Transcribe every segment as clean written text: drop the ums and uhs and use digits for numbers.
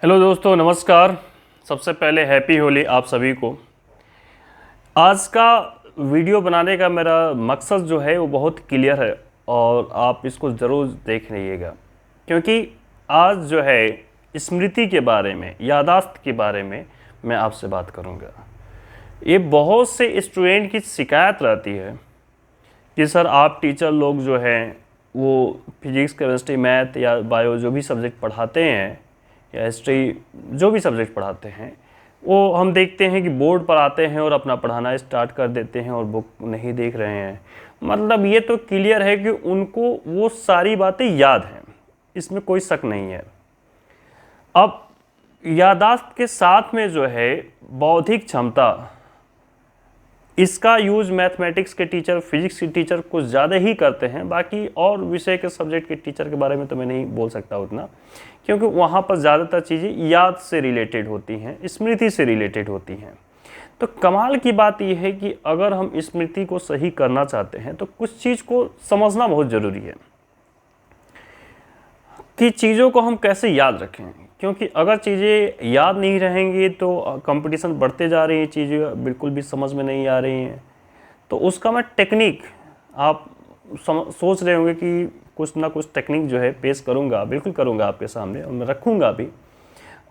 Hello दोस्तों, नमस्कार। सबसे पहले हैप्पी होली आप सभी को। आज का वीडियो बनाने का मेरा मकसद जो है वो बहुत क्लियर है और आप इसको ज़रूर देख लीजिएगा, क्योंकि आज जो है स्मृति के बारे में, याददाश्त के बारे में मैं आपसे बात करूंगा। ये बहुत से स्टूडेंट की शिकायत रहती है कि सर आप टीचर लोग जो हैं वो फिजिक्स, केमिस्ट्री, मैथ या बायो जो भी सब्जेक्ट पढ़ाते हैं या हिस्ट्री जो भी सब्जेक्ट पढ़ाते हैं वो हम देखते हैं कि बोर्ड पर आते हैं और अपना पढ़ाना स्टार्ट कर देते हैं और बुक नहीं देख रहे हैं। मतलब ये तो क्लियर है कि उनको वो सारी बातें याद हैं, इसमें कोई शक नहीं है। अब याददाश्त के साथ में जो है बौद्धिक क्षमता, इसका यूज़ मैथमेटिक्स के टीचर, फिजिक्स के टीचर कुछ ज़्यादा ही करते हैं। बाकी और विषय के सब्जेक्ट के टीचर के बारे में तो मैं नहीं बोल सकता उतना, क्योंकि वहाँ पर ज़्यादातर चीज़ें याद से रिलेटेड होती हैं, स्मृति से रिलेटेड होती हैं। तो कमाल की बात यह है कि अगर हम स्मृति को सही करना चाहते हैं तो कुछ चीज़ को समझना बहुत ज़रूरी है कि चीज़ों को हम कैसे याद रखें, क्योंकि अगर चीज़ें याद नहीं रहेंगी तो कंपटीशन बढ़ते जा रही हैं, चीज़ें बिल्कुल भी समझ में नहीं आ रही हैं। तो उसका मैं टेक्निक, आप सोच रहे होंगे कि कुछ ना कुछ टेक्निक जो है पेश करूंगा, बिल्कुल करूंगा आपके सामने और मैं रखूंगा भी।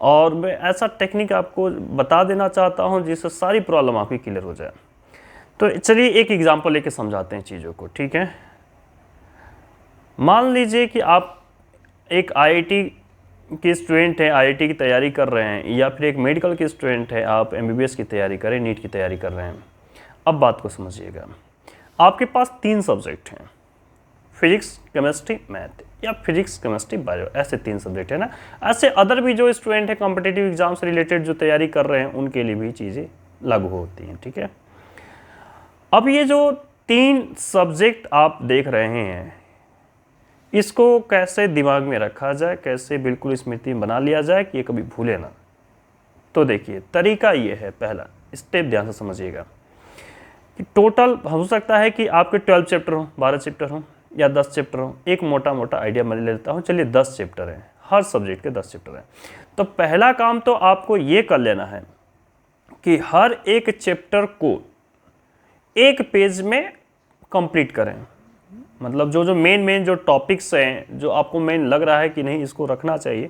और मैं ऐसा टेक्निक आपको बता देना चाहता हूं जिससे सारी प्रॉब्लम आपकी क्लियर हो जाए। तो चलिए एक एग्जांपल लेके समझाते हैं चीज़ों को, ठीक है। मान लीजिए कि आप एक आईआईटी के स्टूडेंट हैं, आईआईटी की तैयारी कर रहे हैं, या फिर एक मेडिकल के स्टूडेंट हैं, आप एमबीबीएस की तैयारी करें, नीट की तैयारी कर रहे हैं। अब बात को समझिएगा, आपके पास 3 सब्जेक्ट हैं, फिजिक्स, केमिस्ट्री, मैथ, या फिजिक्स, केमिस्ट्री, बायो, ऐसे 3 सब्जेक्ट है ना। ऐसे अदर भी जो स्टूडेंट है कॉम्पिटिटिव एग्जाम से रिलेटेड जो तैयारी कर रहे हैं उनके लिए भी चीज़ें लागू होती हैं, ठीक है। अब ये जो 3 सब्जेक्ट आप देख रहे हैं, इसको कैसे दिमाग में रखा जाए, कैसे बिल्कुल स्मृति में बना लिया जाए कि ये कभी भूले ना। तो देखिए तरीका ये है, पहला स्टेप ध्यान से समझिएगा कि टोटल हो सकता है कि आपके 12 चैप्टर हो, 12 चैप्टर हो या 10 चैप्टर हो। एक मोटा मोटा आइडिया मैं ले लेता हूँ, चलिए 10 चैप्टर हैं, हर सब्जेक्ट के 10 चैप्टर हैं। तो पहला काम तो आपको ये कर लेना है कि हर एक चैप्टर को एक पेज में कंप्लीट करें। मतलब जो मेन जो टॉपिक्स हैं, जो आपको मेन लग रहा है कि नहीं इसको रखना चाहिए,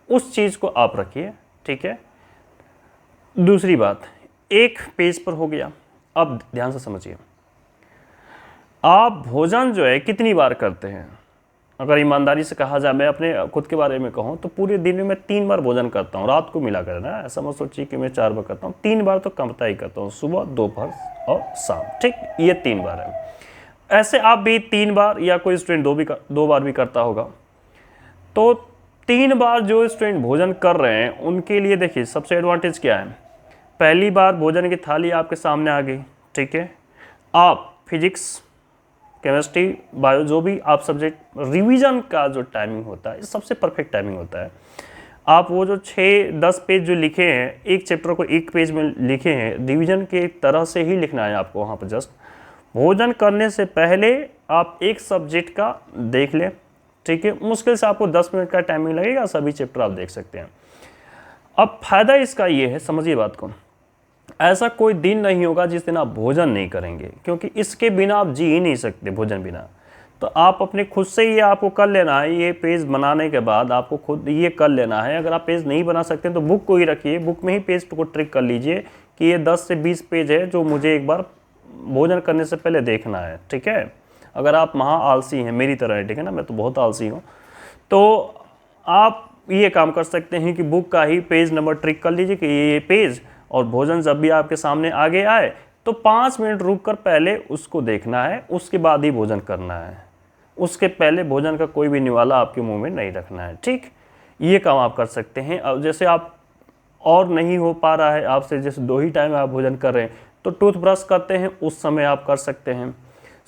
उस चीज़ को आप रखिए, ठीक है। दूसरी बात, एक पेज पर हो गया। अब ध्यान से समझिए, आप भोजन जो है कितनी बार करते हैं? अगर ईमानदारी से कहा जाए, मैं अपने खुद के बारे में कहूँ तो पूरे दिन में मैं 3 बार भोजन करता हूँ, रात को मिला कर ना, ऐसा मत सोचिए कि मैं 4 बार करता हूँ। 3 बार तो कमता ही करता हूँ, सुबह, दोपहर और शाम, ठीक, ये 3 बार है। ऐसे आप भी 3 बार, या कोई स्टूडेंट 2 बार भी करता होगा। तो 3 बार जो स्टूडेंट भोजन कर रहे हैं उनके लिए देखिए सबसे एडवांटेज क्या है। पहली बार भोजन की थाली आपके सामने आ गई, ठीक है। आप फिजिक्स, केमिस्ट्री, बायो जो भी आप सब्जेक्ट, रिवीजन का जो टाइमिंग होता है सबसे परफेक्ट टाइमिंग होता है। आप वो जो 6-10 पेज जो लिखे हैं, एक चैप्टर को एक पेज में लिखे हैं, रिवीजन के तरह से ही लिखना है आपको। वहाँ पर जस्ट भोजन करने से पहले आप एक सब्जेक्ट का देख लें, ठीक है। मुश्किल से आपको 10 मिनट का टाइमिंग लगेगा, सभी चैप्टर आप देख सकते हैं। अब फायदा इसका ये है, समझिए बात को, ऐसा कोई दिन नहीं होगा जिस दिन आप भोजन नहीं करेंगे, क्योंकि इसके बिना आप जी ही नहीं सकते, भोजन बिना। तो आप अपने खुद से ये आपको कर लेना है, ये पेज बनाने के बाद आपको खुद ये कर लेना है। अगर आप पेज नहीं बना सकते तो बुक को ही रखिए, बुक में ही पेज को ट्रिक कर लीजिए कि ये 10 से 20 पेज है जो मुझे एक बार भोजन करने से पहले देखना है, ठीक है। अगर आप महा आलसी हैं मेरी तरह है, ठीक है ना, मैं तो बहुत आलसी हूँ, तो आप ये काम कर सकते हैं कि बुक का ही पेज नंबर ट्रिक कर लीजिए कि ये पेज, और भोजन जब भी आपके सामने आगे आए तो 5 मिनट रुक कर पहले उसको देखना है, उसके बाद ही भोजन करना है। उसके पहले भोजन का कोई भी निवाला आपके मुंह में नहीं रखना है, ठीक। ये काम आप कर सकते हैं। अब जैसे आप और नहीं हो पा रहा है आपसे, जैसे 2 ही टाइम आप भोजन कर रहे हैं तो टूथब्रश करते हैं उस समय आप कर सकते हैं।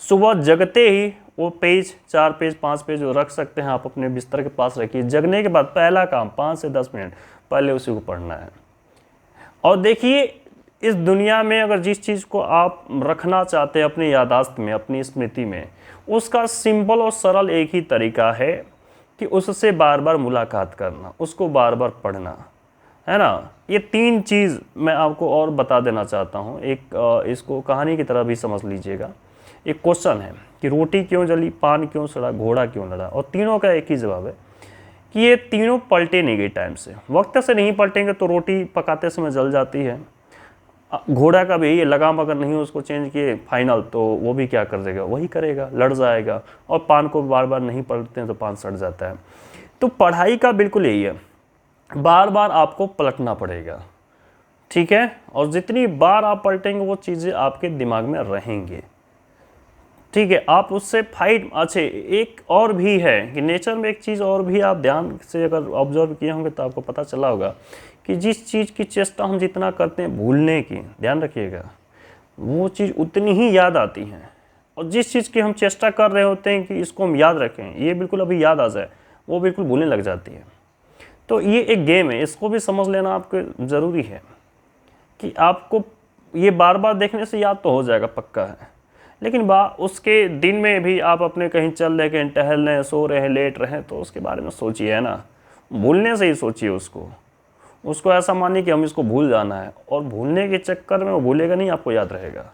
सुबह जगते ही वो पेज, 4 पेज, 5 पेज रख सकते हैं, आप अपने बिस्तर के पास रखिए। जगने के बाद पहला काम 5 से 10 मिनट पहले उसी को पढ़ना है। और देखिए इस दुनिया में अगर जिस चीज़ को आप रखना चाहते हैं अपनी याददाश्त में, अपनी स्मृति में, उसका सिंपल और सरल एक ही तरीका है कि उससे बार बार मुलाकात करना, उसको बार बार पढ़ना। है ना। ये 3 चीज़ मैं आपको और बता देना चाहता हूँ। एक इसको कहानी की तरह भी समझ लीजिएगा। एक क्वेश्चन है कि रोटी क्यों जली, पान क्यों सड़ा, घोड़ा क्यों लड़ा, और तीनों का एक ही जवाब है कि ये तीनों पलटे नहीं गए टाइम से। वक्त से नहीं पलटेंगे तो रोटी पकाते समय जल जाती है। घोड़ा का भी ये लगाम अगर नहीं उसको चेंज किए फाइनल, तो वो भी क्या कर देगा, वही करेगा, लड़ जाएगा। और पान को बार बार नहीं पलटते हैं तो पान सड़ जाता है। तो पढ़ाई का बिल्कुल यही है, बार बार आपको पलटना पड़ेगा, ठीक है। और जितनी बार आप पलटेंगे वो चीज़ें आपके दिमाग में रहेंगे, ठीक है। आप उससे फाइट। अच्छे एक और भी है कि नेचर में एक चीज़ और भी आप ध्यान से अगर ऑब्जर्व किए होंगे तो आपको पता चला होगा कि जिस चीज़ की चेष्टा हम जितना करते हैं भूलने की, ध्यान रखिएगा, वो चीज़ उतनी ही याद आती है। और जिस चीज़ की हम चेष्टा कर रहे होते हैं कि इसको हम याद रखें, ये बिल्कुल अभी याद आ जाए, वो बिल्कुल भूलने लग जाती है। तो ये एक गेम है, इसको भी समझ लेना आपको ज़रूरी है कि आपको ये बार बार देखने से याद तो हो जाएगा, पक्का है। लेकिन उसके दिन में भी आप अपने कहीं चल रहे, कहीं टहल रहे हैं, सो रहे हैं, लेट रहे हैं, तो उसके बारे में सोचिए, है ना। भूलने से ही सोचिए उसको ऐसा मानिए कि हम इसको भूल जाना है, और भूलने के चक्कर में वो भूलेगा नहीं, आपको याद रहेगा।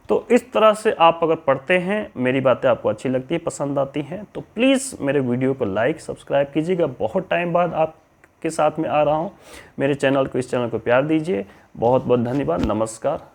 तो इस तरह से आप अगर पढ़ते हैं, मेरी बातें आपको अच्छी लगती है, पसंद आती हैं, तो प्लीज़ मेरे वीडियो को लाइक सब्सक्राइब कीजिएगा। बहुत टाइम बाद आपके साथ में आ रहा हूँ, मेरे चैनल को, इस चैनल को प्यार दीजिए। बहुत बहुत धन्यवाद, नमस्कार।